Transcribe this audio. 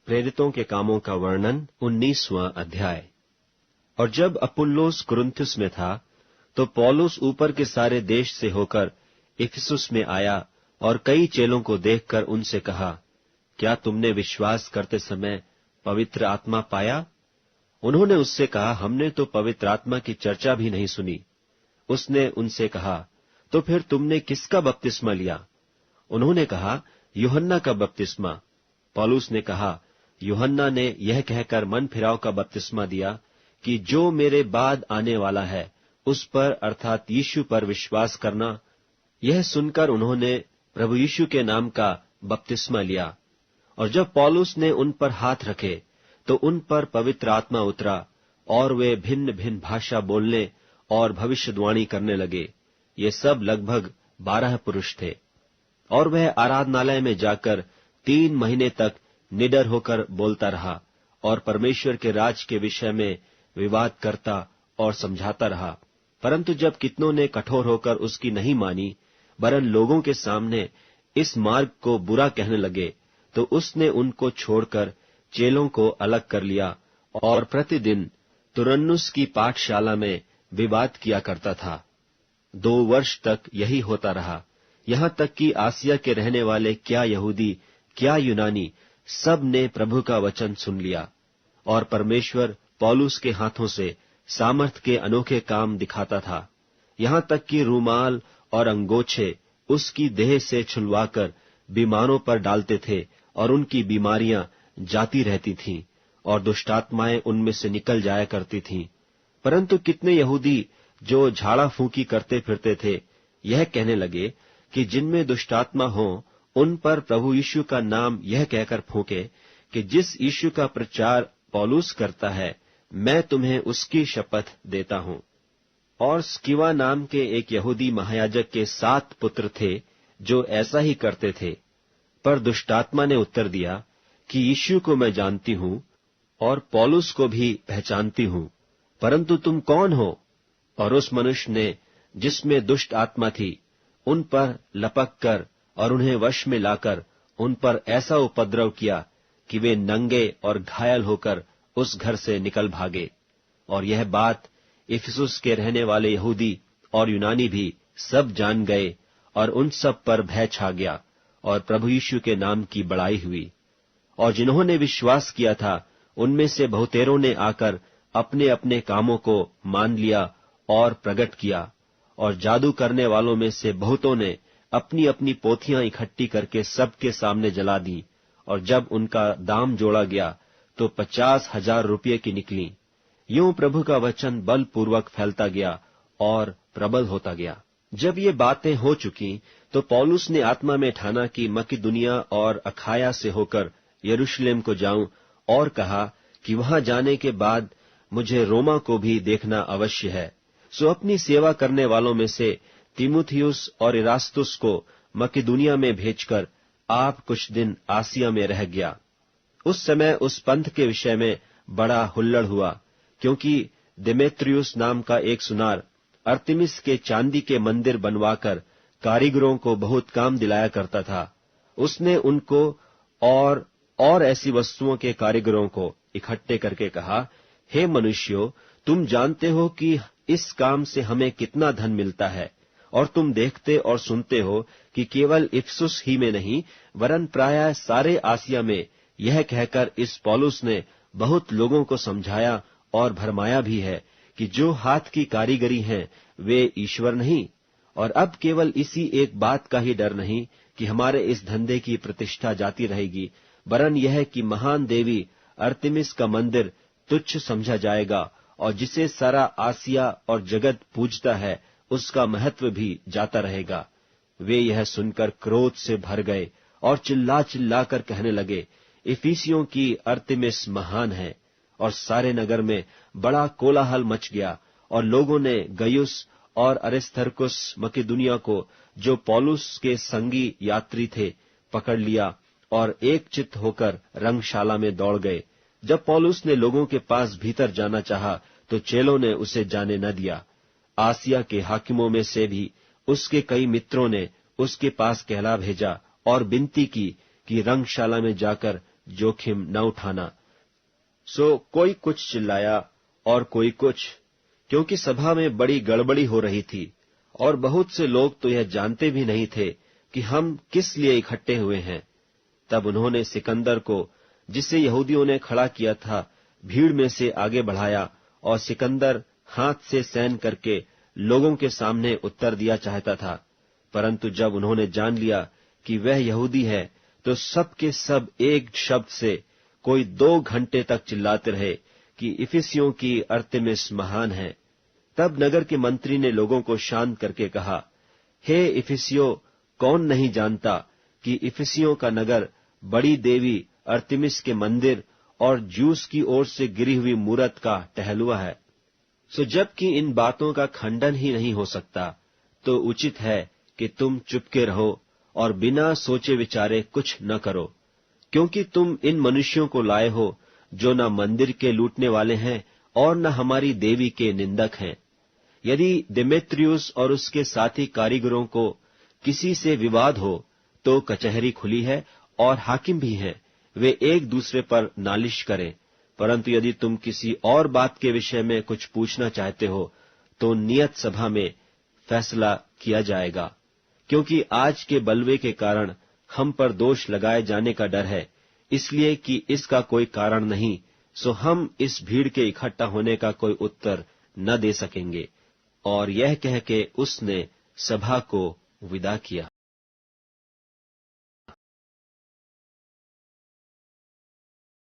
प्रेरितों के कामों का वर्णन 19वां अध्याय। और जब अपुल्लोस कुरिन्थुस में था, तो पौलुस ऊपर के सारे देश से होकर इफिसुस में आया और कई चेलों को देखकर उनसे कहा, क्या तुमने विश्वास करते समय पवित्र आत्मा पाया? उन्होंने उससे कहा, हमने तो पवित्र आत्मा की चर्चा भी नहीं सुनी। उसने उनसे कहा, तो फिर तुमने किसका बपतिस्मा लिया? उन्होंने कहा, यूहन्ना का बपतिस्मा। पौलुस ने कहा, यूहन्ना ने यह कहकर मन फिराव का बपतिस्मा दिया कि जो मेरे बाद आने वाला है उस पर अर्थात यीशु पर विश्वास करना। यह सुनकर उन्होंने प्रभु यीशु के नाम का बपतिस्मा लिया। और जब पौलुस ने उन पर हाथ रखे तो उन पर पवित्र आत्मा उतरा और वे भिन्न भिन्न भाषा बोलने और भविष्यवाणी करने लगे। ये सब लगभग 12 पुरुष थे। और वह आराधनालय में जाकर 3 महीने तक निडर होकर बोलता रहा और परमेश्वर के राज के विषय में विवाद करता और समझाता रहा। परंतु जब कितनों ने कठोर होकर उसकी नहीं मानी, वरन लोगों के सामने इस मार्ग को बुरा कहने लगे, तो उसने उनको छोड़कर चेलों को अलग कर लिया और प्रतिदिन तुरन्नुस की पाठशाला में विवाद किया करता था। 2 वर्ष तक यही होता रहा, यहाँ तक कि आसिया के रहने वाले क्या यहूदी क्या यूनानी सब ने प्रभु का वचन सुन लिया। और परमेश्वर पौलुस के हाथों से सामर्थ के अनोखे काम दिखाता था, यहाँ तक कि रूमाल और अंगोछे उसकी देह से छुलवाकर बीमारों पर डालते थे और उनकी बीमारियां जाती रहती थीं और दुष्टात्माएं उनमें से निकल जाया करती थीं। परंतु कितने यहूदी जो झाड़ा फूंकी करते फिरते थे, यह कहने लगे कि जिनमें दुष्टात्मा हो उन पर प्रभु यीशु का नाम यह कहकर फूंके कि जिस यीशु का प्रचार पौलुस करता है, मैं तुम्हें उसकी शपथ देता हूं। और स्किवा नाम के एक यहूदी महायाजक के 7 पुत्र थे जो ऐसा ही करते थे। पर दुष्टात्मा ने उत्तर दिया कि यीशु को मैं जानती हूं और पौलुस को भी पहचानती हूं, परंतु तुम कौन हो? और उस मनुष्य ने, जिसमें दुष्ट आत्मा थी, उन पर लपक कर और उन्हें वश में लाकर उन पर ऐसा उपद्रव किया कि वे नंगे और घायल होकर उस घर से निकल भागे। और यह बात इफिसुस के रहने वाले यहूदी और यूनानी भी सब जान गए और उन सब पर भय छा गया और प्रभु यीशु के नाम की बड़ाई हुई। और जिन्होंने विश्वास किया था उनमें से बहुतेरों ने आकर अपने अपने कामों को मान लिया और प्रकट किया। और जादू करने वालों में से बहुतों ने अपनी अपनी पोथियां इकट्ठी करके सबके सामने जला दी। और जब उनका दाम जोड़ा गया तो 50,000 रुपये की निकली। यूं प्रभु का वचन बलपूर्वक फैलता गया और प्रबल होता गया। जब ये बातें हो चुकी तो पौलुस ने आत्मा में ठाना कि मकिदुनिया और अखाया से होकर यरूशलेम को जाऊं, और कहा कि वहां जाने के बाद मुझे रोमा को भी देखना अवश्य है। सो अपनी सेवा करने वालों में से तीमुथियुस और इरास्तुस को मकिदुनिया में भेजकर आप कुछ दिन आसिया में रह गया। उस समय उस पंथ के विषय में बड़ा हुल्लड़ हुआ, क्योंकि देमेत्रियुस नाम का एक सुनार अर्तिमिस के चांदी के मंदिर बनवाकर कारीगरों को बहुत काम दिलाया करता था। उसने उनको और ऐसी वस्तुओं के कारीगरों को इकट्ठे करके कहा, हे मनुष्यों, तुम जानते हो कि इस काम से हमें कितना धन मिलता है, और तुम देखते और सुनते हो कि केवल इफिसुस ही में नहीं वरन प्रायः सारे आसिया में यह कहकर इस पौलुस ने बहुत लोगों को समझाया और भरमाया भी है कि जो हाथ की कारीगरी हैं वे ईश्वर नहीं। और अब केवल इसी एक बात का ही डर नहीं कि हमारे इस धंधे की प्रतिष्ठा जाती रहेगी, वरन यह कि महान देवी अर्तिमिस का मंदिर तुच्छ समझा जाएगा, और जिसे सारा आसिया और जगत पूजता है उसका महत्व भी जाता रहेगा। वे यह सुनकर क्रोध से भर गए और चिल्ला चिल्ला कर कहने लगे, इफिसियों की अर्तिमिस महान है। और सारे नगर में बड़ा कोलाहल मच गया, और लोगों ने गयुस और अरिस्तर्कुस मकिदुनिया को, जो पौलुस के संगी यात्री थे, पकड़ लिया और एक चित्त होकर रंगशाला में दौड़ गए। जब पौलुस ने लोगों के पास भीतर जाना चाहा तो चेलों ने उसे जाने न दिया। आसिया के हाकिमों में से भी उसके कई मित्रों ने उसके पास कहला भेजा और विनती की कि रंगशाला में जाकर जोखिम न उठाना। सो कोई कुछ चिल्लाया और कोई कुछ, क्योंकि सभा में बड़ी गड़बड़ी हो रही थी और बहुत से लोग तो यह जानते भी नहीं थे कि हम किस लिए इकट्ठे हुए हैं। तब उन्होंने सिकंदर को, जिसे यहूदियों ने खड़ा किया था, भीड़ में से आगे बढ़ाया और सिकंदर हाथ से सैन करके लोगों के सामने उत्तर दिया चाहता था। परंतु जब उन्होंने जान लिया कि वह यहूदी है, तो सब के सब एक शब्द से कोई 2 घंटे तक चिल्लाते रहे कि इफिसियों की अर्थमिस महान है। तब नगर के मंत्री ने लोगों को शांत करके कहा, हे इफिसियों, कौन नहीं जानता कि इफिसियों का नगर बड़ी देवी अर्थमिस के मंदिर और ज्यूस की ओर से गिरी हुई मूरत का टहलुआ है। सो जबकि इन बातों का खंडन ही नहीं हो सकता, तो उचित है कि तुम चुपके रहो और बिना सोचे विचारे कुछ न करो, क्योंकि तुम इन मनुष्यों को लाए हो जो न मंदिर के लूटने वाले हैं और न हमारी देवी के निंदक हैं। यदि देमेत्रियुस और उसके साथी कारीगरों को किसी से विवाद हो, तो कचहरी खुली है और हाकिम भी हैं, वे एक दूसरे पर नालिश करें। परंतु यदि तुम किसी और बात के विषय में कुछ पूछना चाहते हो, तो नियत सभा में फैसला किया जाएगा, क्योंकि आज के बलवे के कारण हम पर दोष लगाए जाने का डर है, इसलिए कि इसका कोई कारण नहीं, सो हम इस भीड़ के इकट्ठा होने का कोई उत्तर न दे सकेंगे। और यह कह के उसने सभा को विदा किया।